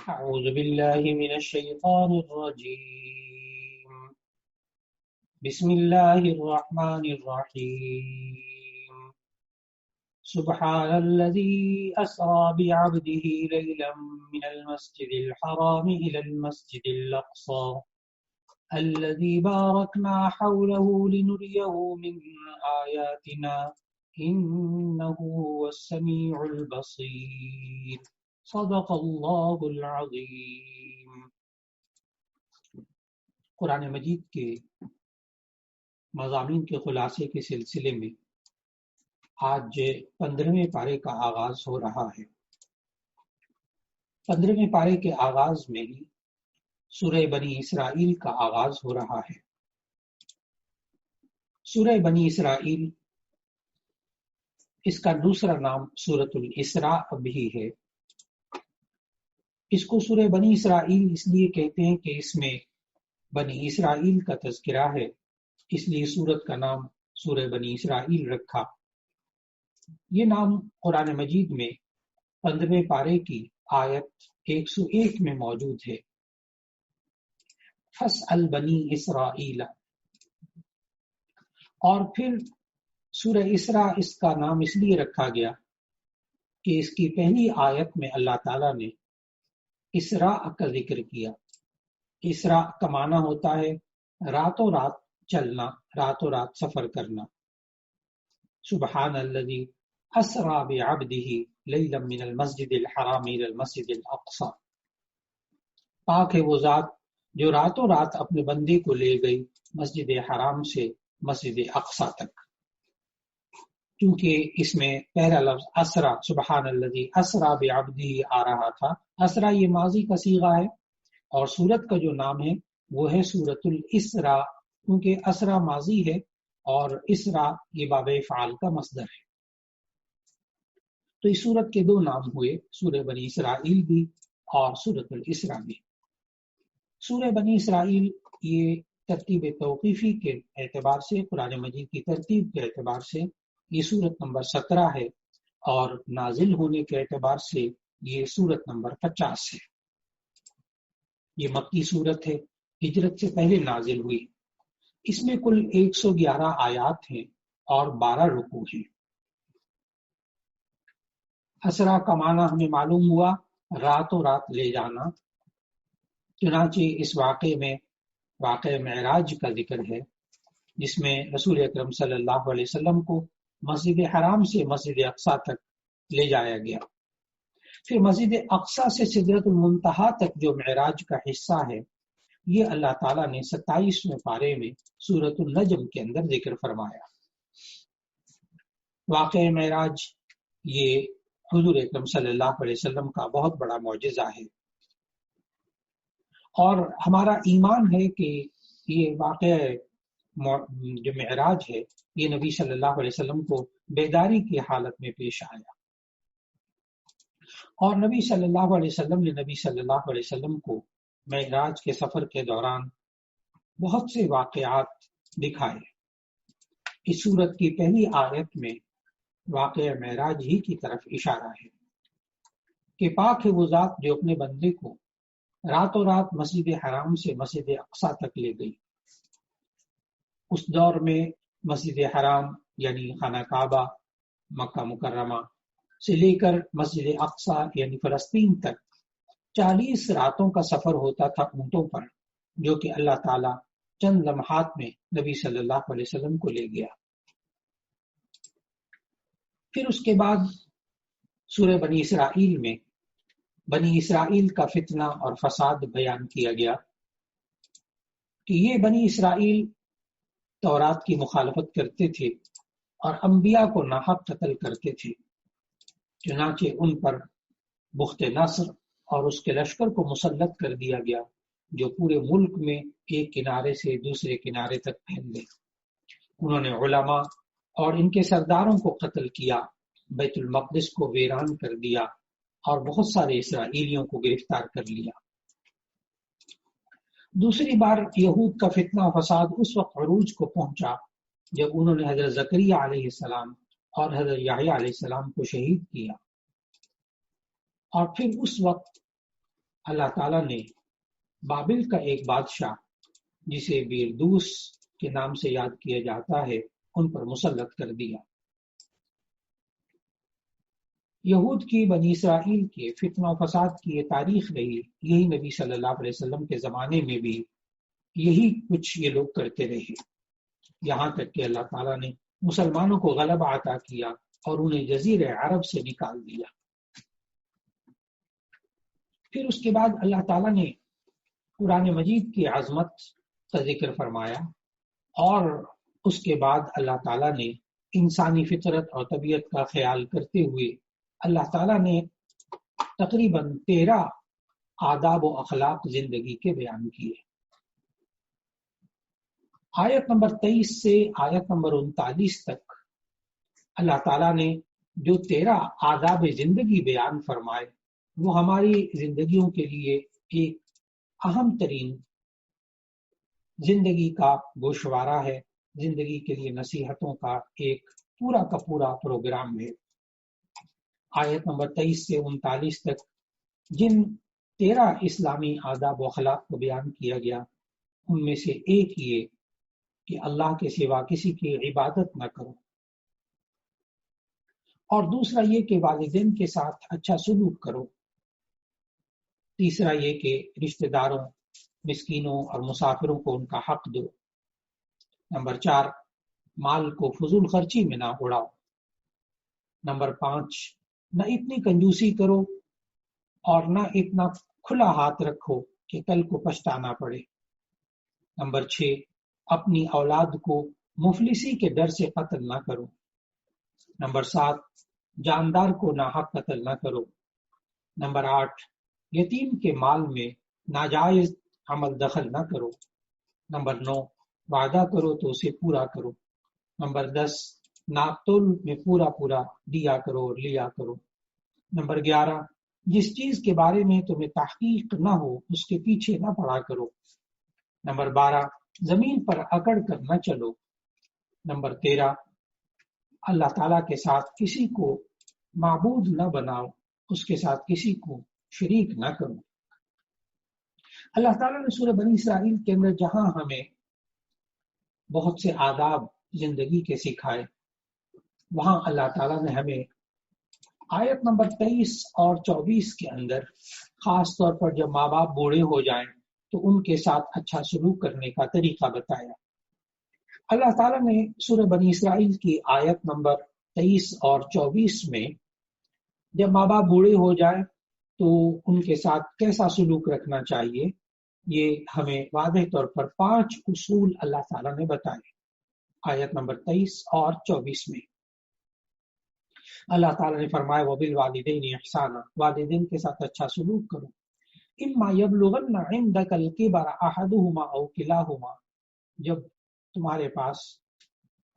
أعوذ بالله من الشيطان الرجيم بسم الله الرحمن الرحيم سبحان الذي أسرى بعبده ليلا من المسجد الحرام إلى المسجد الأقصى الذي باركنا حوله لنريه من آياتنا إنه هو السميع البصير صدق اللہ العظیم۔ قرآن مجید کے مضامین کے خلاصے کے سلسلے میں آج 15ویں پارے کا آغاز ہو رہا ہے۔ 15ویں پارے کے آغاز میں ہی سورہ بنی اسرائیل کا آغاز ہو رہا ہے۔ سورہ بنی اسرائیل، اس کا دوسرا نام سورۃ الاسراء بھی ہے۔ اس کو سورہ بنی اسرائیل اس لیے کہتے ہیں کہ اس میں بنی اسرائیل کا تذکرہ ہے، اس لیے سورت کا نام سورہ بنی اسرائیل رکھا۔ یہ نام قرآن مجید میں 15ویں پارے کی آیت 101 میں موجود ہے۔ فَاسْأَلْ بَنِي إِسْرَائِيلَ، اور پھر سورہ اسراء اس کا نام اس لیے رکھا گیا کہ اس کی پہلی آیت میں اللہ تعالیٰ نے اسراء کا ذکر کیا۔ اسراء کا معنی ہوتا ہے راتوں رات چلنا، راتوں رات سفر کرنا۔ سبحان الذی اسریٰ بعبدہ لیلا من المسجد الحرام الی المسجد الاقصی، پاک ہے وہ ذات جو راتوں رات اپنے بندے کو لے گئی مسجد حرام سے مسجد اقصی تک۔ کیونکہ اس میں پہلا لفظ اسرا، سبحان الذی اسرا بعبدہ آ رہا تھا۔ اسرا یہ ماضی کا صیغہ ہے، اور سورت کا جو نام ہے وہ ہے سورۃ الاسراء، کیونکہ اسرا ماضی ہے اور اسرا یہ باب فعال کا مصدر ہے۔ تو اس سورت کے دو نام ہوئے، سورہ بنی اسرائیل بھی اور سورۃ الاسراء بھی۔ سورہ بنی اسرائیل یہ ترتیب توقیفی کے اعتبار سے، قرآن مجید کی ترتیب کے اعتبار سے یہ سورت نمبر 17 ہے، اور نازل ہونے کے اعتبار سے یہ سورت نمبر 50 ہے۔ یہ مکی سورت ہے، ہجرت سے پہلے نازل ہوئی۔ اس میں کل 111 آیات ہیں اور 12 رکوع ہیں۔ اسرا کا معنی ہمیں معلوم ہوا راتوں رات لے جانا، چنانچہ اس واقعے میں واقعہ معراج کا ذکر ہے، جس میں رسول اکرم صلی اللہ علیہ وسلم کو مسجد حرام سے مسجد اقصی تک لے جایا گیا۔ پھر مسجد اقصی سے سدرۃ المنتہا تک جو معراج کا حصہ ہے، یہ اللہ تعالیٰ نے 27ویں پارے میں سورۃ النجم کے اندر ذکر فرمایا۔ واقعہ معراج یہ حضور اکرم صلی اللہ علیہ وسلم کا بہت بڑا معجزہ ہے، اور ہمارا ایمان ہے کہ یہ واقعہ جو معراج ہے یہ نبی صلی اللہ علیہ وسلم کو بیداری کی حالت میں پیش آیا، اور نبی صلی اللہ علیہ وسلم نے نبی صلی اللہ علیہ وسلم کو معراج کے سفر کے دوران بہت سے واقعات دکھائے۔ اس سورت کی پہلی آیت میں واقعہ معراج ہی کی طرف اشارہ ہے کہ پاک ہے وہ ذات جو اپنے بندے کو راتوں رات مسجد حرام سے مسجد اقصی تک لے گئی۔ اس دور میں مسجد حرام یعنی خانہ کعبہ مکہ مکرمہ سے لے کر مسجد اقصی یعنی فلسطین تک 40 راتوں کا سفر ہوتا تھا اونٹوں پر، جو کہ اللہ تعالیٰ چند لمحات میں نبی صلی اللہ علیہ وسلم کو لے گیا۔ پھر اس کے بعد سورہ بنی اسرائیل میں بنی اسرائیل کا فتنہ اور فساد بیان کیا گیا کہ یہ بنی اسرائیل تورات کی مخالفت کرتے تھے اور انبیاء کو ناحق قتل کرتے تھے، چنانچہ ان پر بخت نصر اور اس کے لشکر کو مسلط کر دیا گیا، جو پورے ملک میں ایک کنارے سے دوسرے کنارے تک پھیل گئے۔ انہوں نے علماء اور ان کے سرداروں کو قتل کیا، بیت المقدس کو ویران کر دیا، اور بہت سارے اسرائیلیوں کو گرفتار کر لیا۔ دوسری بار یہود کا فتنہ و فساد اس وقت عروج کو پہنچا جب انہوں نے حضرت زکریا علیہ السلام اور حضرت یحییٰ علیہ السلام کو شہید کیا، اور پھر اس وقت اللہ تعالیٰ نے بابل کا ایک بادشاہ جسے بیردوس کے نام سے یاد کیا جاتا ہے ان پر مسلط کر دیا۔ یہود کی بنی اسرائیل کے فتنہ و فساد کی یہ تاریخ رہی، یہی نبی صلی اللہ علیہ وسلم کے زمانے میں بھی یہی کچھ یہ لوگ کرتے رہے، یہاں تک کہ اللہ تعالیٰ نے مسلمانوں کو غلبہ عطا کیا اور انہیں جزیرہ عرب سے نکال دیا۔ پھر اس کے بعد اللہ تعالیٰ نے قرآن مجید کی عظمت کا ذکر فرمایا، اور اس کے بعد اللہ تعالیٰ نے انسانی فطرت اور طبیعت کا خیال کرتے ہوئے اللہ تعالیٰ نے تقریباً 13 آداب و اخلاق زندگی کے بیان کیے۔ آیت نمبر 23 سے آیت نمبر 39 تک اللہ تعالیٰ نے جو 13 آداب زندگی بیان فرمائے وہ ہماری زندگیوں کے لیے ایک اہم ترین زندگی کا گوشوارہ ہے، زندگی کے لیے نصیحتوں کا ایک پورا کا پورا پروگرام ہے۔ آیت نمبر 23 سے 39 تک جن 13 اسلامی آداب و اخلاق کو بیان کیا گیا ان میں سے ایک یہ کہ اللہ کے سوا کسی کی عبادت نہ کرو، اور دوسرا یہ کہ والدین کے ساتھ اچھا سلوک کرو، تیسرا یہ کہ رشتہ داروں، مسکینوں اور مسافروں کو ان کا حق دو، نمبر 4 مال کو فضول خرچی میں نہ اڑاؤ، نمبر 5 نہ اتنی کنجوسی کرو اور نہ اتنا کھلا ہاتھ رکھو کہ کل کو پچھتانا پڑے، نمبر 6 اپنی اولاد کو مفلسی کے ڈر سے قتل نہ کرو، نمبر 7 جاندار کو ناحق قتل نہ کرو، نمبر 8 یتیم کے مال میں ناجائز عمل دخل نہ کرو، نمبر 9 وعدہ کرو تو اسے پورا کرو، نمبر 10 ناقتل میں پورا پورا دیا کرو اور لیا کرو، نمبر 11 جس چیز کے بارے میں تمہیں تحقیق نہ ہو اس کے پیچھے نہ پڑا کرو، نمبر 12 زمین پر اکڑ کر نہ چلو، نمبر 13 اللہ تعالیٰ کے ساتھ کسی کو معبود نہ بناؤ، اس کے ساتھ کسی کو شریک نہ کرو۔ اللہ تعالیٰ نے سورہ بنی اسرائیل کے اندر جہاں ہمیں بہت سے آداب زندگی کے سکھائے، وہاں اللہ تعالیٰ نے ہمیں آیت نمبر 23 اور 24 کے اندر خاص طور پر جب ماں باپ بوڑھے ہو جائیں تو ان کے ساتھ اچھا سلوک کرنے کا طریقہ بتایا۔ اللہ تعالیٰ نے سورہ بنی اسرائیل کی آیت نمبر 23 اور 24 میں جب ماں باپ بوڑھے ہو جائیں تو ان کے ساتھ کیسا سلوک رکھنا چاہیے، یہ ہمیں واضح طور پر 5 اصول اللہ تعالیٰ نے بتائے۔ آیت نمبر 23 اور 24 میں اللہ تعالیٰ نے فرمایا وَبِالْوَالِدَيْنِ إِحْسَانًا، والدین کے ساتھ اچھا سلوک کرو، إِمَّا يَبْلُغَنَّ عِنْدَكَ الْكِبَرَ أَحَدُهُمَا أَوْ كِلَاهُمَا، جب تمہارے پاس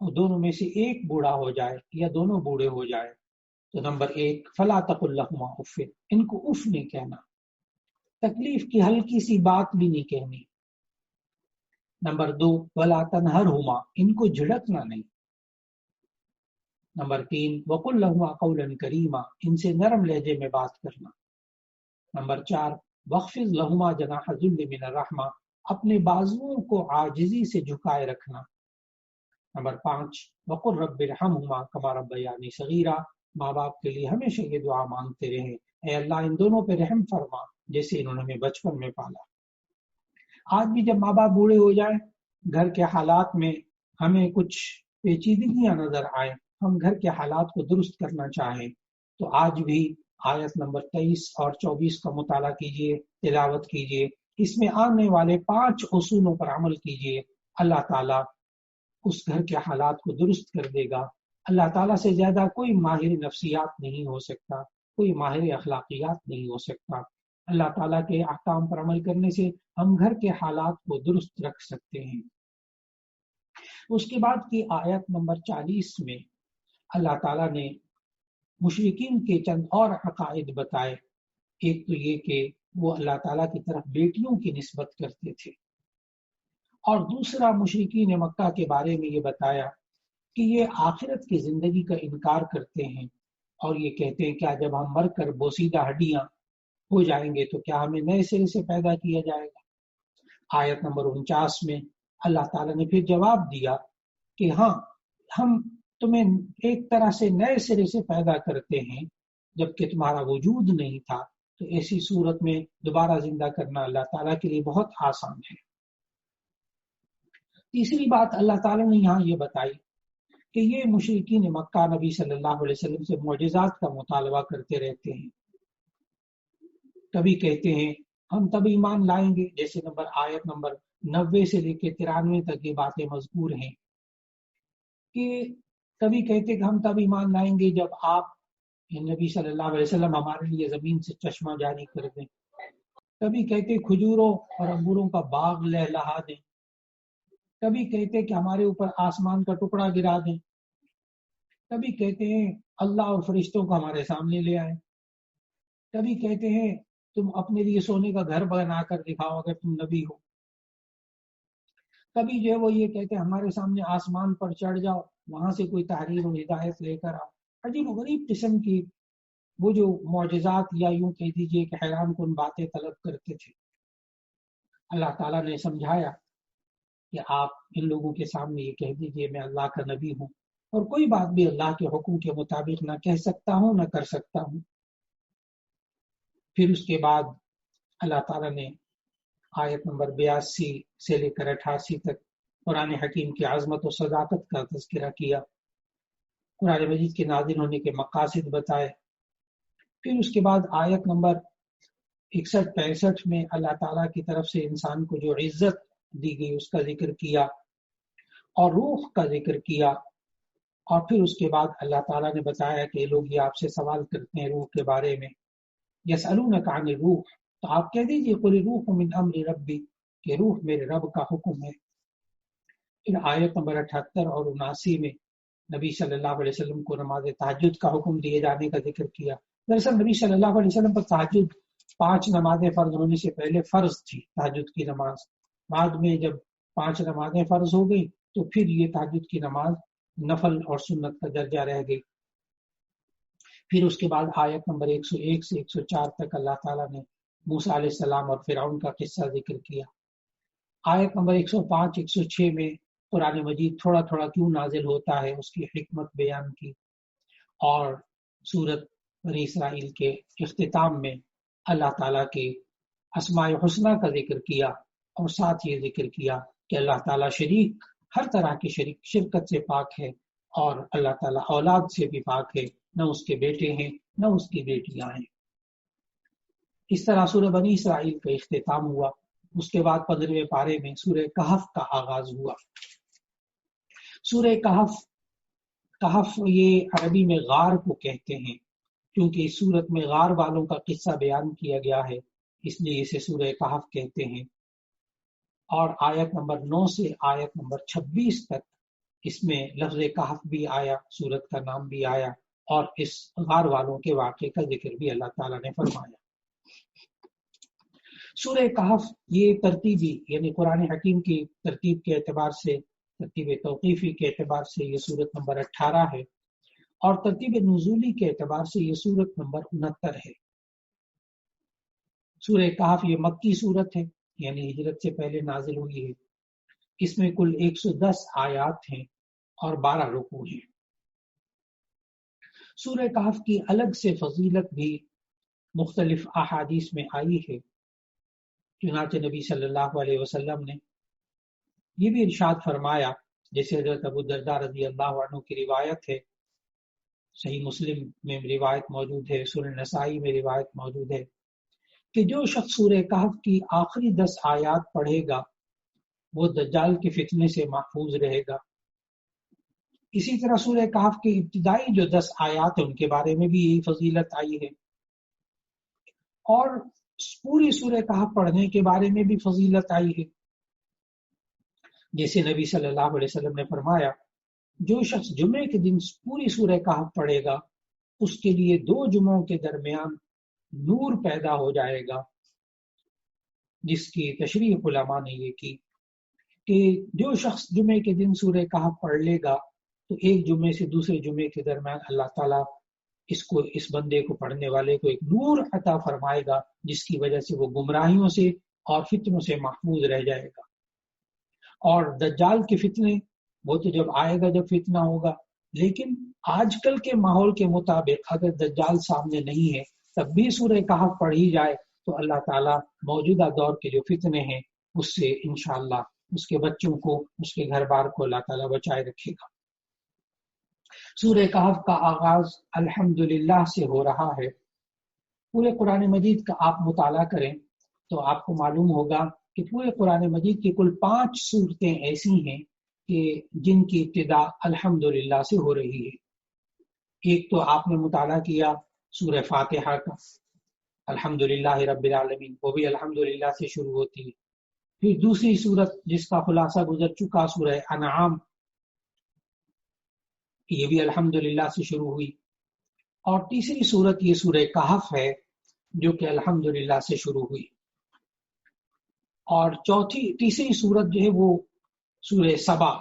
دونوں میں سے ایک بوڑھا ہو جائے یا دونوں بوڑھے ہو جائے تو نمبر 1 فَلَا تَقُلْ لَهُمَا أُفٍّ، ان کو اف نہیں کہنا، تکلیف کی ہلکی سی بات بھی نہیں کہنی، نمبر 2 وَلَا تَنْهَرْهُمَا، ان کو جھڑکنا نہیں، نمبر 3 وَقُلْ لَهُمَا قَوْلًا كَرِيمًا، ان سے نرم لہجے میں بات کرنا، نمبر 4 وَخْفِضْ لَهُمَا جَنَاحَ الذُّلِّ مِنَ الرَّحْمَةِ، اپنے بازوؤں کو عاجزی سے جھکائے رکھنا، نمبر 5 وَقُلْ رَبِّ ارْحَمْهُمَا كَمَا رَبَّيَانِي صَغِيرًا، ماں باپ کے لیے ہمیشہ یہ دعا مانگتے رہیں، اے اللہ ان دونوں پہ رحم فرما جیسے انہوں نے ہمیں بچپن میں پالا۔ آج بھی جب ماں باپ بوڑھے ہو جائیں، گھر کے حالات میں ہمیں کچھ پیچیدگیاں نظر آئیں، ہم گھر کے حالات کو درست کرنا چاہیں تو آج بھی آیت نمبر 23 اور 24 کا مطالعہ کیجئے، تلاوت کیجئے، اس میں آنے والے 5 اصولوں پر عمل کیجئے، اللہ تعالیٰ اس گھر کے حالات کو درست کر دے گا۔ اللہ تعالیٰ سے زیادہ کوئی ماہر نفسیات نہیں ہو سکتا، کوئی ماہر اخلاقیات نہیں ہو سکتا۔ اللہ تعالیٰ کے احکام پر عمل کرنے سے ہم گھر کے حالات کو درست رکھ سکتے ہیں۔ اس کے بعد کی آیت نمبر 40 میں اللہ تعالیٰ نے مشرکین کے چند اور عقائد بتائے۔ ایک تو یہ کہ وہ اللہ تعالیٰ کی طرف بیٹیوں کی نسبت کرتے تھے، اور دوسرا مشرکین مکہ کے بارے میں یہ بتایا کہ یہ آخرت کی زندگی کا انکار کرتے ہیں، اور یہ کہتے ہیں کیا جب ہم مر کر بوسیدہ ہڈیاں ہو جائیں گے تو کیا ہمیں نئے سرے سے پیدا کیا جائے گا؟ آیت نمبر 49 میں اللہ تعالیٰ نے پھر جواب دیا کہ ہاں، ہم تمہیں ایک طرح سے نئے سرے سے پیدا کرتے ہیں جبکہ تمہارا وجود نہیں تھا، تو ایسی صورت میں دوبارہ زندہ کرنا اللہ تعالیٰ کے لیے بہت آسان ہے۔ تیسری بات اللہ تعالیٰ نے یہاں یہ بتائی کہ یہ مشرکین مکہ نبی صلی اللہ علیہ وسلم سے معجزات کا مطالبہ کرتے رہتے ہیں۔ کبھی کہتے ہیں ہم تب ایمان لائیں گے، جیسے آیت نمبر 90 سے لے کے 93 تک یہ باتیں مذکور ہیں، کہ کبھی کہتے کہ ہم تب ایمان لائیں گے جب آپ نبی صلی اللہ علیہ وسلم ہمارے لیے زمین سے چشمہ جاری کر دیں۔ کبھی کہتے کھجوروں اور انگوروں کا باغ لہلہا دیں۔ کبھی کہتے کہ ہمارے اوپر آسمان کا ٹکڑا گرا دیں۔ کبھی کہتے ہیں اللہ اور فرشتوں کو ہمارے سامنے لے آئیں۔ کبھی کہتے ہیں تم اپنے لیے سونے کا گھر بنا کر دکھاؤ اگر تم نبی ہو۔ کبھی جو ہے وہ یہ کہتے ہیں ہمارے سامنے آسمان پر چڑھ جاؤ، وہاں سے کوئی تحریر و ہدایت لے کر آؤ۔ عجیب و غریب قسم کی وہ جو معجزات یا یوں کہہ دیجئے کہ حیران کن باتیں طلب کرتے تھے۔ اللہ تعالیٰ نے سمجھایا کہ آپ ان لوگوں کے سامنے یہ کہہ دیجئے میں اللہ کا نبی ہوں، اور کوئی بات بھی اللہ کے حکم کے مطابق نہ کہہ سکتا ہوں نہ کر سکتا ہوں۔ پھر اس کے بعد اللہ تعالیٰ نے آیت نمبر 82 سے لے کر 88 تک قرآن حکیم کی عظمت و صداقت کا تذکرہ کیا، قرآن مجید کے نازل ہونے کے مقاصد بتائے۔ پھر اس کے بعد آیت نمبر 61-65 میں اللہ تعالیٰ کی طرف سے انسان کو جو عزت دی گئی اس کا ذکر کیا اور روح کا ذکر کیا، اور پھر اس کے بعد اللہ تعالیٰ نے بتایا کہ لوگ یہ آپ سے سوال کرتے ہیں روح کے بارے میں، یسألونک عن الروح، تو آپ کہہ دیجئے قل الروح من امر ربی، کہ روح میرے رب کا حکم ہے۔ پھر آیت نمبر 78 اور 79 میں نبی صلی اللہ علیہ وسلم کو نماز تہجد کا حکم دیے جانے کا ذکر کیا۔ دراصل نبی صلی اللہ علیہ وسلم پر تہجد 5 نمازیں فرض ہونے سے پہلے فرض تھی تہجد کی نماز، بعد میں جب 5 نمازیں فرض ہو گئی تو پھر یہ تہجد کی نماز نفل اور سنت کا درجہ رہ گئی۔ پھر اس کے بعد آیت نمبر 101 سے 104 تک اللہ تعالیٰ نے موسیٰ علیہ السلام اور فرعون کا قصہ ذکر کیا۔ آیت نمبر 105-106 میں قرآن مجید تھوڑا تھوڑا کیوں نازل ہوتا ہے اس کی حکمت بیان کی، اور سورت بنی اسرائیل کے اختتام میں اللہ تعالیٰ کے اسماء حسنہ کا ذکر کیا، اور ساتھ یہ ذکر کیا کہ اللہ تعالیٰ شریک، ہر طرح کی شرکت سے پاک ہے، اور اللہ تعالیٰ اولاد سے بھی پاک ہے، نہ اس کے بیٹے ہیں نہ اس کی بیٹیاں ہیں۔ اس طرح سورہ بنی اسرائیل کا اختتام ہوا۔ اس کے بعد 15ویں پارے میں سورہ کہف کا آغاز ہوا۔ سورہ کہف یہ عربی میں غار کو کہتے ہیں، کیونکہ اس سورت میں غار والوں کا قصہ بیان کیا گیا ہے، اس لیے اسے سورہ کہف کہتے ہیں۔ اور آیت نمبر 9 سے آیت نمبر 26 تک اس میں لفظ کہف بھی آیا، سورت کا نام بھی آیا، اور اس غار والوں کے واقعے کا ذکر بھی اللہ تعالیٰ نے فرمایا۔ سورہ کہف یہ ترتیبی یعنی قرآن حکیم کی ترتیب کے اعتبار سے، ترتیب توقیفی کے اعتبار سے یہ سورت نمبر 18 ہے، اور ترتیب نزولی کے اعتبار سے یہ سورت نمبر 69 ہے۔ سورہ کہف یہ مکی سورت ہے، یعنی ہجرت سے پہلے نازل ہوئی ہے۔ اس میں کل 110 آیات ہیں اور 12 رکوع ہیں۔ سورہ کہف کی الگ سے فضیلت بھی مختلف احادیث میں آئی ہے۔ چنانچہ نبی صلی اللہ علیہ وسلم نے یہ بھی ارشاد فرمایا، جیسے حضرت ابو الدرداء رضی اللہ عنہ کی روایت ہے، صحیح مسلم میں روایت موجود ہے، سنن نسائی میں روایت موجود ہے، کہ جو شخص سورہ کہف کی آخری 10 آیات پڑھے گا وہ دجال کے فتنے سے محفوظ رہے گا۔ اسی طرح سورہ کہف کی ابتدائی جو 10 آیات ہیں ان کے بارے میں بھی یہی فضیلت آئی ہے، اور پوری سورہ کہف پڑھنے کے بارے میں بھی فضیلت آئی ہے۔ جیسے نبی صلی اللہ علیہ وسلم نے فرمایا، جو شخص جمعے کے دن پوری سورہ کہف پڑھے گا اس کے لیے 2 جمعوں کے درمیان نور پیدا ہو جائے گا، جس کی تشریح علماء نے یہ کی کہ جو شخص جمعے کے دن سورہ کہف پڑھ لے گا تو ایک جمعے سے دوسرے جمعے کے درمیان اللہ تعالیٰ اس بندے کو پڑھنے والے کو ایک نور عطا فرمائے گا جس کی وجہ سے وہ گمراہیوں سے اور فتنوں سے محفوظ رہ جائے گا۔ اور دجال کے فتنے وہ تو جب آئے گا جب فتنہ ہوگا، لیکن آج کل کے ماحول کے مطابق اگر دجال سامنے نہیں ہے تب بھی سورہ کہف پڑھی جائے تو اللہ تعالیٰ موجودہ دور کے جو فتنے ہیں اس سے انشاءاللہ اس کے بچوں کو، اس کے گھر بار کو اللہ تعالیٰ بچائے رکھے گا۔ سورہ کہف کا آغاز الحمدللہ سے ہو رہا ہے۔ پورے قرآن مجید کا آپ مطالعہ کریں تو آپ کو معلوم ہوگا کہ پورے قرآن مجید کی کل 5 سورتیں ایسی ہیں کہ جن کی ابتدا الحمدللہ سے ہو رہی ہے۔ ایک تو آپ نے مطالعہ کیا سورہ فاتحہ کا، الحمدللہ رب العالمین، وہ بھی الحمدللہ سے شروع ہوتی ہے۔ پھر دوسری سورت جس کا خلاصہ گزر چکا سورہ انعام، یہ بھی الحمدللہ سے شروع ہوئی۔ اور تیسری سورت یہ سورہ کہف ہے جو کہ الحمدللہ سے شروع ہوئی۔ اور تیسری سورت جو ہے وہ سورہ سبا،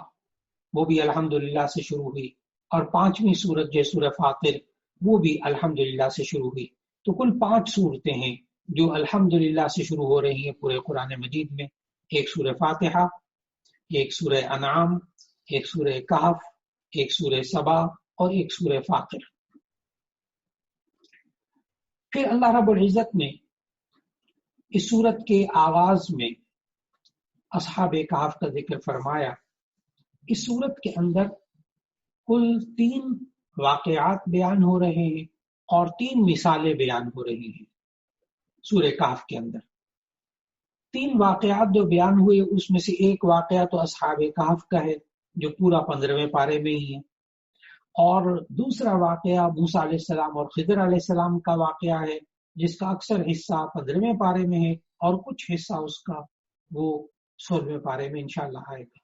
وہ بھی الحمدللہ سے شروع ہوئی۔ اور 5ویں سورت جو ہے سورہ فاطر، وہ بھی الحمدللہ سے شروع ہوئی۔ تو کل 5 سورتیں ہیں جو الحمدللہ سے شروع ہو رہی ہیں پورے قرآن مجید میں۔ ایک سورہ فاتحہ، ایک سورہ انعام، ایک سورہ کہف، ایک سورہ سبا اور ایک سورہ فاطر۔ پھر اللہ رب العزت نے اس سورت کے آغاز میں اصحاب کہف کا ذکر فرمایا۔ اس سورت کے اندر کل 3 واقعات بیان ہو رہے ہیں اور 3 مثالیں بیان ہو رہی ہیں۔ سورہ کہف کے اندر 3 واقعات جو بیان ہوئے اس میں سے ایک واقعہ تو اصحاب کہف کا ہے جو پورا 15ویں پارے میں ہی ہے، اور دوسرا واقعہ موسیٰ علیہ السلام اور خضر علیہ السلام کا واقعہ ہے جس کا اکثر حصہ 15ویں پارے میں ہے اور کچھ حصہ اس کا وہ 16ویں پارے میں انشاءاللہ آئے گا۔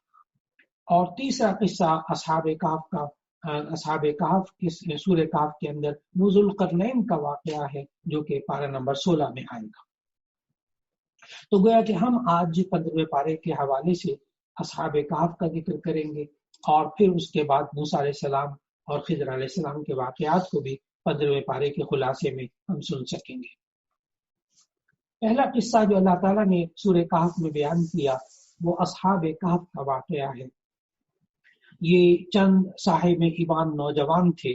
اور تیسرا قصہ اصحاب کہف کی سورہ کہف کے اندر وہ ذوالقرنین کا واقعہ ہے جو کہ پارہ نمبر 16 میں آئے گا۔ تو گویا کہ ہم آج 15ویں پارے کے حوالے سے اصحاب کہف کا ذکر کریں گے اور پھر اس کے بعد موسیٰ علیہ السلام اور خضر علیہ السلام کے واقعات کو بھی 15ویں پارے کے خلاصے میں ہم سن سکیں گے۔ پہلا قصہ جو اللہ تعالیٰ نے سورہ کہف میں بیان کیا وہ اصحاب کہف کا واقعہ ہے۔ یہ چند صاحب ایمان نوجوان تھے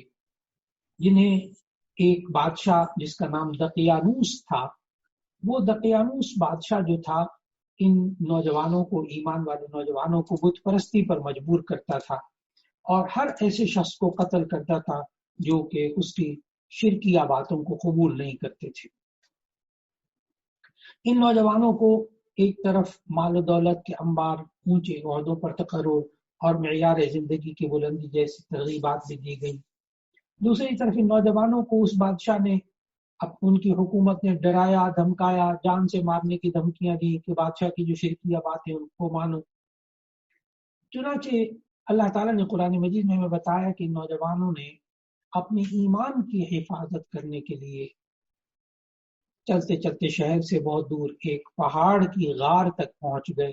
جنہیں ایک بادشاہ جس کا نام دقیانوس تھا، وہ دقیانوس بادشاہ جو تھا ان نوجوانوں کو، ایمان والے نوجوانوں کو بت پرستی پر مجبور کرتا تھا اور ہر ایسے شخص کو قتل کرتا تھا جو کہ اس کی شرکیہ باتوں کو قبول نہیں کرتے تھے۔ ان نوجوانوں کو ایک طرف مال و دولت کے انبار، اونچے عہدوں پر تقرر اور معیار زندگی کی بلندی جیسی ترغیبات بھی دی گئی، دوسری طرف ان نوجوانوں کو اس بادشاہ نے، اب ان کی حکومت نے ڈرایا، دھمکایا، جان سے مارنے کی دھمکیاں دی کہ بادشاہ کی جو شرکیہ باتیں ان کو مانو۔ چنانچہ اللہ تعالیٰ نے قرآن مجید میں ہمیں بتایا کہ نوجوانوں نے اپنے ایمان کی حفاظت کرنے کے لیے چلتے چلتے شہر سے بہت دور ایک پہاڑ کی غار تک پہنچ گئے۔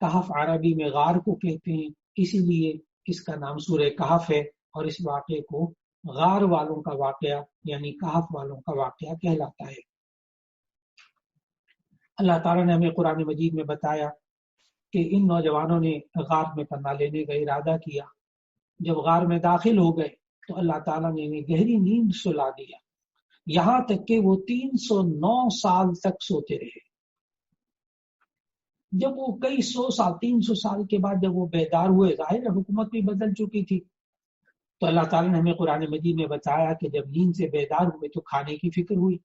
کہف عربی میں غار کو کہتے ہیں، اسی لیے اس کا نام سورہ کہف ہے اور اس واقعے کو غار والوں کا واقعہ یعنی کہف والوں کا واقعہ کہلاتا ہے۔ اللہ تعالیٰ نے ہمیں قرآن مجید میں بتایا کہ ان نوجوانوں نے غار میں پناہ لینے کا ارادہ کیا۔ جب غار میں داخل ہو گئے تو اللہ تعالیٰ نے انہیں گہری نیند سلا دیا، یہاں تک کہ وہ 309 سال تک سوتے رہے۔ جب وہ کئی 300 سال کے بعد جب وہ بیدار ہوئے، ظاہر حکومت بھی بدل چکی تھی، تو اللہ تعالیٰ نے ہمیں قرآن مجید میں بتایا کہ جب نیند سے بیدار ہوئے تو کھانے کی فکر ہوئی۔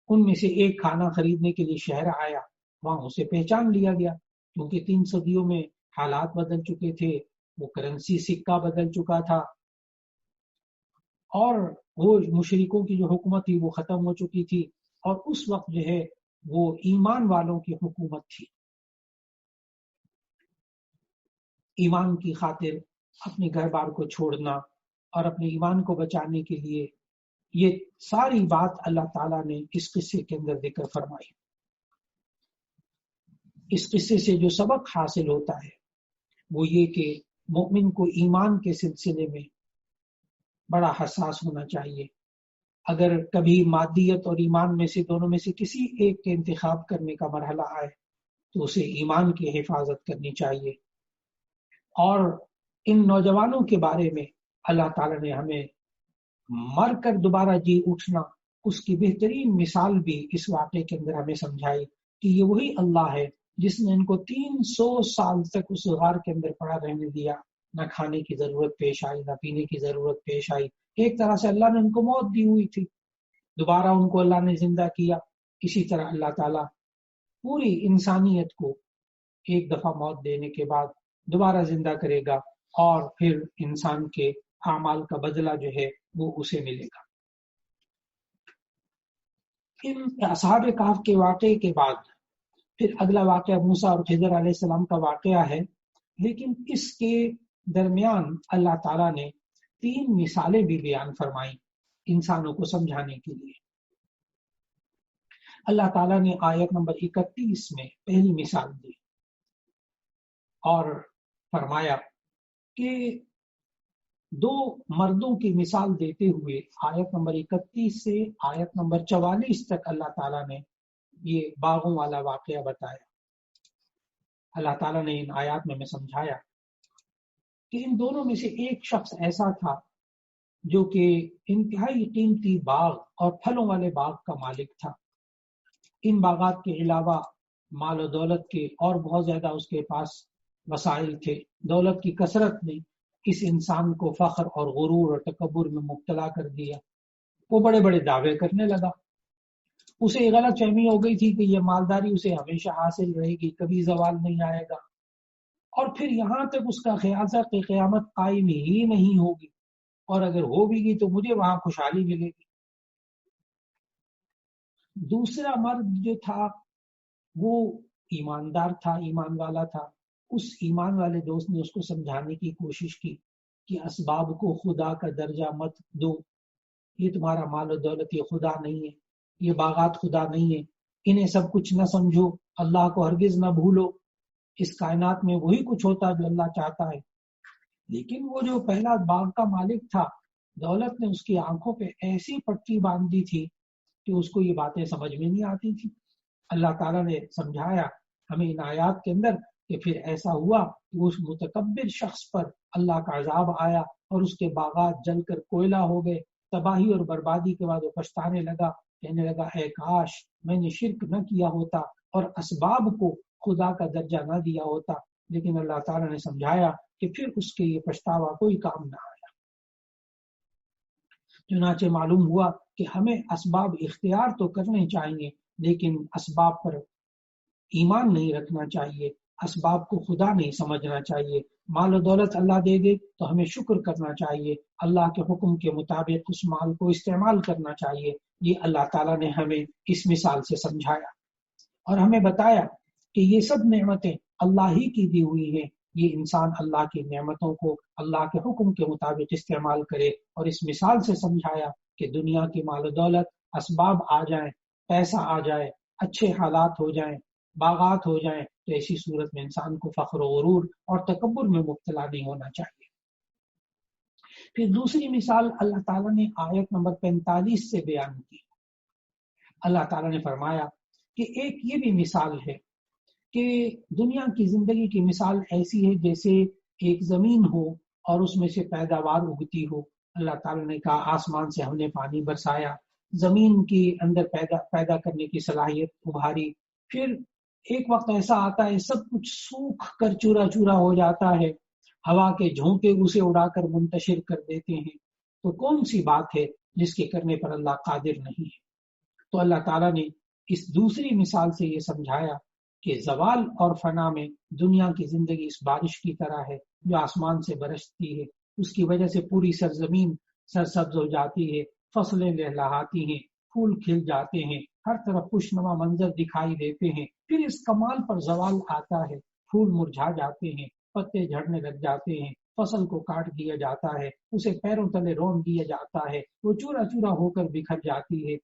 ان میں سے ایک کھانا خریدنے کے لیے شہر آیا، وہاں اسے پہچان لیا گیا کیونکہ 3 صدیوں میں حالات بدل چکے تھے، وہ کرنسی سکہ بدل چکا تھا اور وہ مشرکوں کی جو حکومت تھی وہ ختم ہو چکی تھی، اور اس وقت جو ہے وہ ایمان والوں کی حکومت تھی۔ ایمان کی خاطر اپنے گھر بار کو چھوڑنا اور اپنے ایمان کو بچانے کے لیے یہ ساری بات اللہ تعالیٰ نے اس قصے کے اندر ذکر فرمائی۔ اس قصے سے جو سبق حاصل ہوتا ہے وہ یہ کہ مومن کو ایمان کے سلسلے میں بڑا حساس ہونا چاہیے، اگر کبھی مادیت اور ایمان میں سے دونوں میں سے کسی ایک کے انتخاب کرنے کا مرحلہ آئے تو اسے ایمان کی حفاظت کرنی چاہیے۔ اور ان نوجوانوں کے بارے میں اللہ تعالیٰ نے ہمیں مر کر دوبارہ جی اٹھنا، اس کی بہترین مثال بھی اس واقعے کے اندر ہمیں سمجھائی کہ یہ وہی اللہ ہے جس نے ان کو 300 سال تک اس غار کے اندر پڑا رہنے دیا، نہ کھانے کی ضرورت پیش آئی، نہ پینے کی ضرورت پیش آئی۔ ایک طرح سے اللہ نے ان کو موت دی ہوئی تھی، دوبارہ ان کو اللہ نے زندہ کیا۔ اسی طرح اللہ تعالیٰ پوری انسانیت کو ایک دفعہ موت دینے کے بعد دوبارہ زندہ کرے گا، اور پھر انسان کے اعمال کا بدلہ جو ہے وہ اسے ملے گا۔ ان اصحاب کہف کے واقعے کے بعد پھر اگلا واقعہ موسیٰ اور خضر علیہ السلام کا واقعہ ہے، لیکن اس کے درمیان اللہ تعالیٰ نے 3 مثالیں بھی بیان فرمائیں انسانوں کو سمجھانے کے لیے۔ اللہ تعالیٰ نے آیت نمبر 31 میں پہلی مثال دی اور فرمایا کہ 2 مردوں کی مثال دیتے ہوئے آیت نمبر 31 سے آیت نمبر 44 تک اللہ تعالیٰ نے یہ باغوں والا واقعہ بتایا۔ اللہ تعالیٰ نے ان آیات میں سمجھایا کہ ان دونوں میں سے ایک شخص ایسا تھا جو کہ انتہائی قیمتی باغ اور پھلوں والے باغ کا مالک تھا۔ ان باغات کے علاوہ مال و دولت کے اور بہت زیادہ اس کے پاس وسائل تھے۔ دولت کی کثرت نے اس انسان کو فخر اور غرور اور تکبر میں مبتلا کر دیا۔ وہ بڑے بڑے دعوے کرنے لگا۔ اسے غلط فہمی ہو گئی تھی کہ یہ مالداری اسے ہمیشہ حاصل رہے گی، کبھی زوال نہیں آئے گا، اور پھر یہاں تک اس کا خیال تھا کہ قیامت قائم ہی نہیں ہوگی، اور اگر ہو بھی گی تو مجھے وہاں خوشحالی ملے گی۔ دوسرا مرد جو تھا وہ ایماندار تھا، ایمان والا تھا۔ اس ایمان والے دوست نے اس کو سمجھانے کی کوشش کی کہ اسباب کو خدا کا درجہ مت دو، یہ تمہارا مال و دولت یہ خدا نہیں ہے، یہ باغات خدا نہیں ہے، انہیں سب کچھ نہ سمجھو، اللہ کو ہرگز نہ بھولو، اس کائنات میں وہی کچھ ہوتا جو اللہ چاہتا ہے۔ لیکن وہ جو پہلا باغ کا مالک تھا، دولت نے اس کی آنکھوں پہ ایسی پٹی باندھ دی تھی کہ اس کو یہ باتیں سمجھ میں نہیں آتی تھی۔ اللہ تعالیٰ نے سمجھایا ہمیں ان آیات کے اندر کہ پھر ایسا ہوا کہ اس متکبر شخص پر اللہ کا عذاب آیا اور اس کے باغات جل کر کوئلہ ہو گئے۔ تباہی اور بربادی کے بعد وہ پچھتانے لگا، کہنے لگا اے کاش میں نے شرک نہ کیا ہوتا اور اسباب کو خدا کا درجہ نہ دیا ہوتا۔ لیکن اللہ تعالیٰ نے سمجھایا کہ پھر اس کے یہ پچھتاوا کوئی کام نہ آیا۔ چنانچہ معلوم ہوا کہ ہمیں اسباب اختیار تو کرنے چاہیے، لیکن اسباب پر ایمان نہیں رکھنا چاہیے، اسباب کو خدا نہیں سمجھنا چاہیے۔ مال و دولت اللہ دے دے تو ہمیں شکر کرنا چاہیے، اللہ کے حکم کے مطابق اس مال کو استعمال کرنا چاہیے۔ یہ اللہ تعالیٰ نے ہمیں اس مثال سے سمجھایا اور ہمیں بتایا کہ یہ سب نعمتیں اللہ ہی کی دی ہوئی ہیں، یہ انسان اللہ کی نعمتوں کو اللہ کے حکم کے مطابق استعمال کرے۔ اور اس مثال سے سمجھایا کہ دنیا کی مال و دولت، اسباب آ جائیں، پیسہ آ جائے، اچھے حالات ہو جائیں، باغات ہو جائیں، تو ایسی صورت میں انسان کو فخر و غرور اور تکبر میں مبتلا نہیں ہونا چاہیے۔ پھر دوسری مثال اللہ تعالیٰ نے آیت نمبر 45 سے بیان کی۔ اللہ تعالیٰ نے فرمایا کہ ایک یہ بھی مثال ہے کہ دنیا کی زندگی کی مثال ایسی ہے جیسے ایک زمین ہو اور اس میں سے پیداوار اگتی ہو۔ اللہ تعالیٰ نے کہا آسمان سے ہم نے پانی برسایا، زمین کے اندر پیدا کرنے کی صلاحیت ابھاری، پھر ایک وقت ایسا آتا ہے سب کچھ سوکھ کر چورا چورا ہو جاتا ہے، ہوا کے جھونکے اسے اڑا کر منتشر کر دیتے ہیں۔ تو کون سی بات ہے جس کے کرنے پر اللہ قادر نہیں ہے؟ تو اللہ تعالیٰ نے اس دوسری مثال سے یہ سمجھایا کہ زوال اور فنا میں دنیا کی زندگی اس بارش کی طرح ہے جو آسمان سے برستی ہے، اس کی وجہ سے پوری سرزمین سرسبز ہو جاتی ہے، فصلیں لہلہاتی ہیں، پھول کھل جاتے ہیں، ہر طرف خوشنما منظر دکھائی دیتے ہیں۔ پھر اس کمال پر زوال آتا ہے، پھول مرجھا جاتے ہیں، پتے جھڑنے لگ جاتے ہیں، فصل کو کاٹ دیا جاتا ہے، اسے پیروں تلے رون دیا جاتا ہے، وہ چورا چورا ہو کر بکھر جاتی ہے۔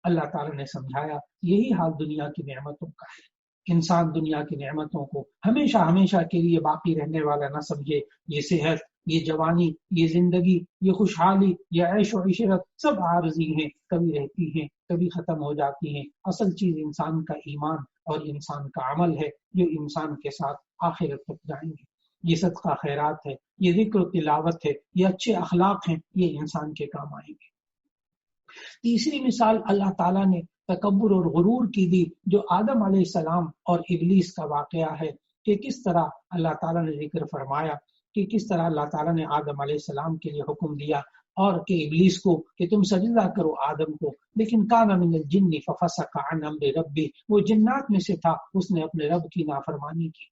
اللہ تعالیٰ نے سمجھایا یہی حال دنیا کی نعمتوں کا ہے۔ انسان دنیا کی نعمتوں کو ہمیشہ ہمیشہ کے لیے باقی رہنے والا نہ سمجھے۔ یہ صحت، یہ جوانی، یہ زندگی، یہ خوشحالی، یہ عیش و عشرت سب عارضی ہیں، کبھی رہتی ہیں کبھی ختم ہو جاتی ہیں۔ اصل چیز انسان کا ایمان اور انسان کا عمل ہے جو انسان کے ساتھ آخرت تک جائیں گے۔ یہ صدقہ خیرات ہے، یہ ذکر و تلاوت ہے، یہ اچھے اخلاق ہیں، یہ انسان کے کام آئیں گے۔ تیسری مثال اللہ تعالیٰ نے تکبر اور غرور کی دی، جو آدم علیہ السلام اور ابلیس کا واقعہ ہے، کہ کس طرح اللہ تعالیٰ نے ذکر فرمایا کہ کس طرح اللہ تعالیٰ نے آدم علیہ السلام کے لیے حکم دیا اور کہ ابلیس کو کہ تم سجدہ کرو آدم کو، لیکن کان من الجن ففسق عن امر ربی، وہ جنات میں سے تھا، اس نے اپنے رب کی نافرمانی کی۔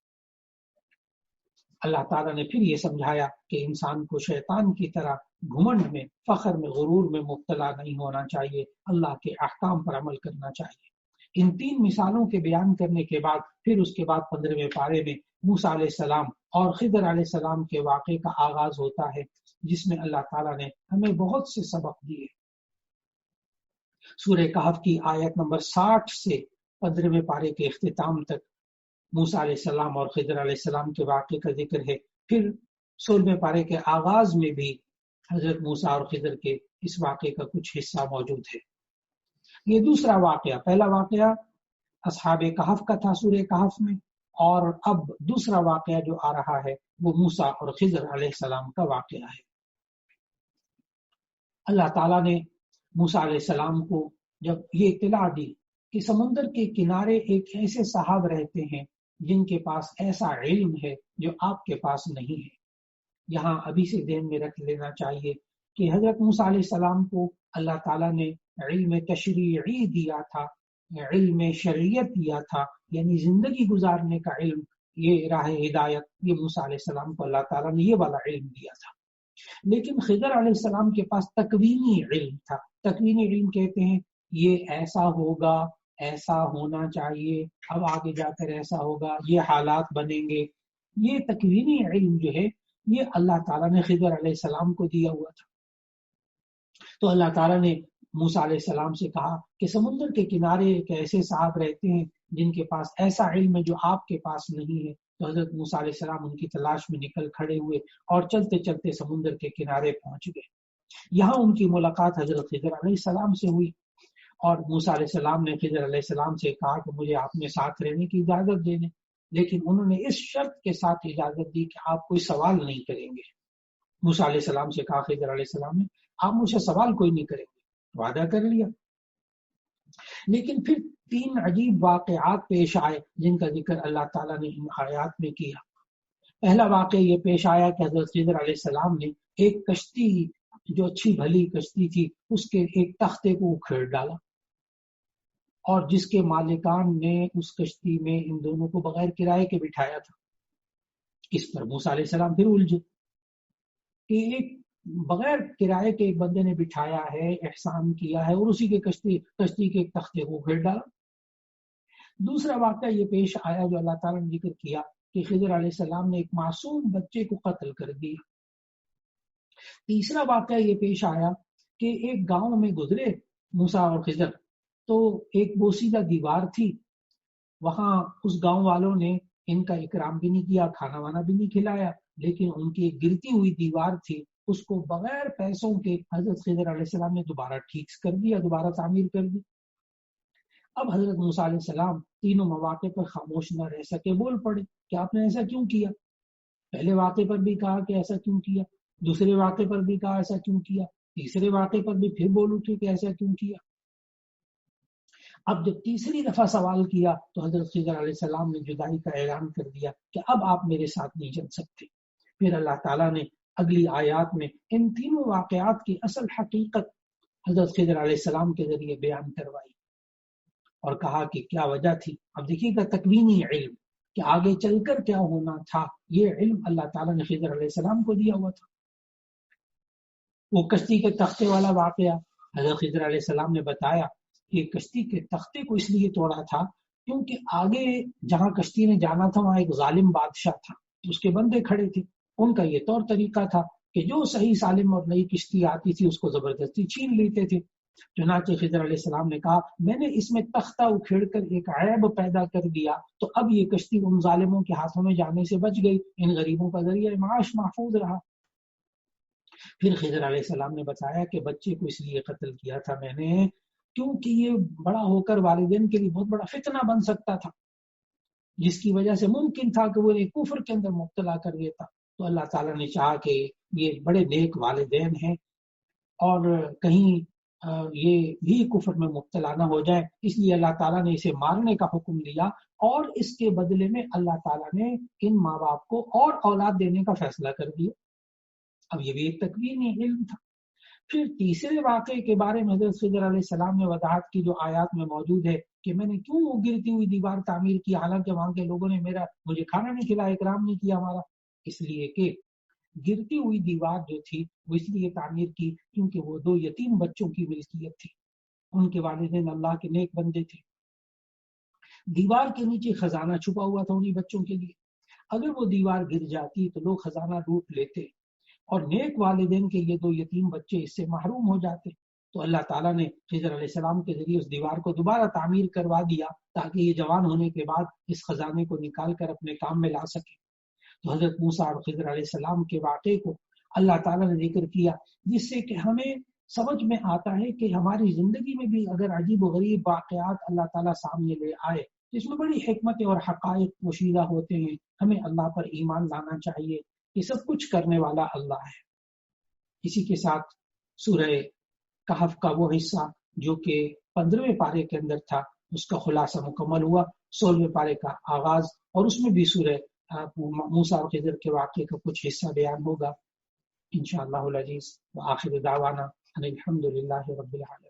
اللہ تعالیٰ نے پھر یہ سمجھایا کہ انسان کو شیطان کی طرح گھمنڈ میں، فخر میں، غرور میں مبتلا نہیں ہونا چاہیے، اللہ کے احکام پر عمل کرنا چاہیے۔ ان تین مثالوں کے بیان کرنے کے بعد پھر اس کے بعد 15ویں پارے میں موسیٰ علیہ السلام اور خضر علیہ السلام کے واقعے کا آغاز ہوتا ہے، جس میں اللہ تعالیٰ نے ہمیں بہت سے سبق دیے۔ سورہ کہف کی آیت نمبر 60 سے 15ویں پارے کے اختتام تک موسیٰ علیہ السلام اور خضر علیہ السلام کے واقعے کا ذکر ہے۔ پھر 16ویں پارے کے آغاز میں بھی حضرت موسیٰ اور خضر کے اس واقعے کا کچھ حصہ موجود ہے۔ یہ دوسرا واقعہ، پہلا واقعہ اصحاب کہف کا تھا سورہ کہف میں، اور اب دوسرا واقعہ جو آ رہا ہے وہ موسیٰ اور خضر علیہ السلام کا واقعہ ہے۔ اللہ تعالیٰ نے موسیٰ علیہ السلام کو جب یہ اطلاع دی کہ سمندر کے کنارے ایک ایسے صاحب رہتے ہیں جن کے پاس ایسا علم ہے جو آپ کے پاس نہیں ہے۔ یہاں ابھی سے ذہن میں رکھ لینا چاہیے کہ حضرت موسیٰ علیہ السلام کو اللہ تعالیٰ نے علم تشریعی دیا تھا، علم شریعت دیا تھا، یعنی زندگی گزارنے کا علم، یہ راہ ہدایت، یہ موسیٰ علیہ السلام کو اللہ تعالیٰ نے یہ والا علم دیا تھا۔ لیکن خضر علیہ السلام کے پاس تکوینی علم تھا۔ تکوینی علم کہتے ہیں یہ ایسا ہوگا، ایسا ہونا چاہیے، اب آگے جا کر ایسا ہوگا، یہ حالات بنیں گے۔ یہ تکوینی علم جو ہے یہ اللہ تعالیٰ نے خضر علیہ السلام کو دیا ہوا تھا۔ تو اللہ تعالیٰ نے موسیٰ علیہ السلام سے کہا کہ سمندر کے کنارے ایک ایسے صاحب رہتے ہیں جن کے پاس ایسا علم ہے جو آپ کے پاس نہیں ہے۔ تو حضرت موسیٰ علیہ السلام ان کی تلاش میں نکل کھڑے ہوئے اور چلتے چلتے سمندر کے کنارے پہنچ گئے۔ یہاں ان کی ملاقات حضرت خضر علیہ السلام سے ہوئی، اور موسیٰ علیہ السلام نے خضر علیہ السلام سے کہا کہ مجھے آپ نے ساتھ رہنے کی اجازت دے دیں، لیکن انہوں نے اس شرط کے ساتھ اجازت دی کہ آپ کوئی سوال نہیں کریں گے۔ موسیٰ علیہ السلام سے کہا خضر علیہ السلام نے آپ مجھ سے سوال کوئی نہیں کریں گے، وعدہ کر لیا۔ لیکن پھر 3 عجیب واقعات پیش آئے جن کا ذکر اللہ تعالیٰ نے ان آیات میں کیا۔ پہلا واقعہ یہ پیش آیا کہ حضرت خضر علیہ السلام نے ایک کشتی جو اچھی بھلی کشتی تھی اس کے ایک تختے کو اکھیڑ ڈالا، اور جس کے مالکان نے اس کشتی میں ان دونوں کو بغیر کرائے کے بٹھایا تھا۔ اس پر موسیٰ علیہ السلام پھر الجھے کہ ایک بغیر کرائے کے ایک بندے نے بٹھایا ہے، احسان کیا ہے، اور اسی کے کشتی کے ایک تختے کو اکھیڑ ڈالا۔ دوسرا واقعہ یہ پیش آیا جو اللہ تعالیٰ نے ذکر کیا کہ خضر علیہ السلام نے ایک معصوم بچے کو قتل کر دیا۔ تیسرا واقعہ یہ پیش آیا کہ ایک گاؤں میں گزرے موسیٰ اور خضر، تو ایک بوسیدہ دیوار تھی، وہاں اس گاؤں والوں نے ان کا اکرام بھی نہیں کیا، کھانا وانا بھی نہیں کھلایا، لیکن ان کی ایک گرتی ہوئی دیوار تھی، اس کو بغیر پیسوں کے حضرت خضر علیہ السلام نے دوبارہ ٹھیک کر دیا، دوبارہ تعمیر کر دی۔ اب حضرت موسیٰ علیہ السلام تینوں مواقع پر خاموش نہ رہ سکے، بول پڑے کہ آپ نے ایسا کیوں کیا؟ پہلے واقعے پر بھی کہا کہ ایسا کیوں کیا، دوسرے واقعے پر بھی کہا ایسا کیوں کیا، تیسرے واقعے پر بھی پھر بول اٹھے کہ ایسا کیوں کیا۔ اب جب تیسری دفعہ سوال کیا تو حضرت خضر علیہ السلام نے جدائی کا اعلان کر دیا کہ اب آپ میرے ساتھ نہیں چل سکتے۔ پھر اللہ تعالیٰ نے اگلی آیات میں ان تینوں واقعات کی اصل حقیقت حضرت خضر علیہ السلام کے ذریعے بیان کروائی اور کہا کہ کیا وجہ تھی۔ اب دیکھیے گا تکوینی علم کہ آگے چل کر کیا ہونا تھا، یہ علم اللہ تعالیٰ نے خضر علیہ السلام کو دیا ہوا تھا۔ وہ کشتی کے تختے والا واقعہ حضرت خضر علیہ السلام نے بتایا کہ کشتی کے تختے کو اس لیے توڑا تھا کیونکہ آگے جہاں کشتی نے جانا تھا وہاں ایک ظالم بادشاہ تھا، اس کے بندے کھڑے تھے، ان کا یہ طور طریقہ تھا کہ جو صحیح سالم اور نئی کشتی آتی تھی اس کو زبردستی چھین لیتے تھے۔ چنانچہ خضر علیہ السلام نے کہا میں نے اس میں تختہ اکھیڑ کر ایک عیب پیدا کر دیا، تو اب یہ کشتی ان ظالموں کے ہاتھوں میں جانے سے بچ گئی، ان غریبوں کا ذریعہ معاش محفوظ رہا۔ پھر خضر علیہ السلام نے بتایا کہ بچے کو اس لیے قتل کیا تھا میں نے کیونکہ یہ بڑا ہو کر والدین کے لیے بہت بڑا فتنہ بن سکتا تھا، جس کی وجہ سے ممکن تھا کہ وہ ایک کفر کے اندر مبتلا کر دیتا. تو اللہ تعالیٰ نے چاہا کہ یہ بڑے نیک والدین ہیں اور کہیں یہ بھی کفر میں مبتلا نہ ہو جائے، اس لیے اللہ تعالیٰ نے اسے مارنے کا حکم دیا، اور اس کے بدلے میں اللہ تعالیٰ نے ان ماں باپ کو اور اولاد دینے کا فیصلہ کر دیا. اب یہ بھی ایک تکوینی علم تھا. پھر تیسرے واقعے کے بارے میں حضرت خضر علیہ السلام نے وضاحت کی جو آیات میں موجود ہے کہ میں نے کیوں وہ گرتی ہوئی دیوار تعمیر کی، حالانکہ وہاں کے لوگوں نے مجھے کھانا نہیں کھلایا، اکرام نہیں کیا ہمارا. اس لیے کہ گرتی ہوئی دیوار جو تھی وہ اس لیے تعمیر کی کیونکہ وہ 2 یتیم بچوں کی ملکیت تھی، ان کے والدین اللہ کے نیک بندے تھے. دیوار کے نیچے خزانہ چھپا ہوا تھا انہی بچوں کے لیے، اگر وہ دیوار گر جاتی تو لوگ خزانہ لوٹ لیتے اور نیک والدین کے یہ 2 یتیم بچے اس سے محروم ہو جاتے. تو اللہ تعالیٰ نے خضر علیہ السلام کے ذریعے اس دیوار کو دوبارہ تعمیر کروا دیا تاکہ یہ جوان ہونے کے بعد اس خزانے کو نکال کر اپنے کام میں لا سکے. تو حضرت موسیٰ اور خضر علیہ السلام کے واقعے کو اللہ تعالیٰ نے ذکر کیا، جس سے کہ ہمیں سمجھ میں آتا ہے کہ ہماری زندگی میں بھی اگر عجیب و غریب واقعات اللہ تعالیٰ سامنے لے آئے جس میں بڑی حکمتیں اور حقائق پوشیدہ ہوتے ہیں، ہمیں اللہ پر ایمان لانا چاہیے کہ سب کچھ کرنے والا اللہ ہے. اسی کے ساتھ سورہ کہف کا وہ حصہ جو کہ 15ویں پارے کے اندر تھا اس کا خلاصہ مکمل ہوا. 16ویں پارے کا آغاز اور اس میں بھی سورہ موسیٰ اور خضر کے واقعے کا کچھ حصہ بیان ہوگا انشاءاللہ العزیز. وآخر دعوانا ان الحمد للہ رب العالمین.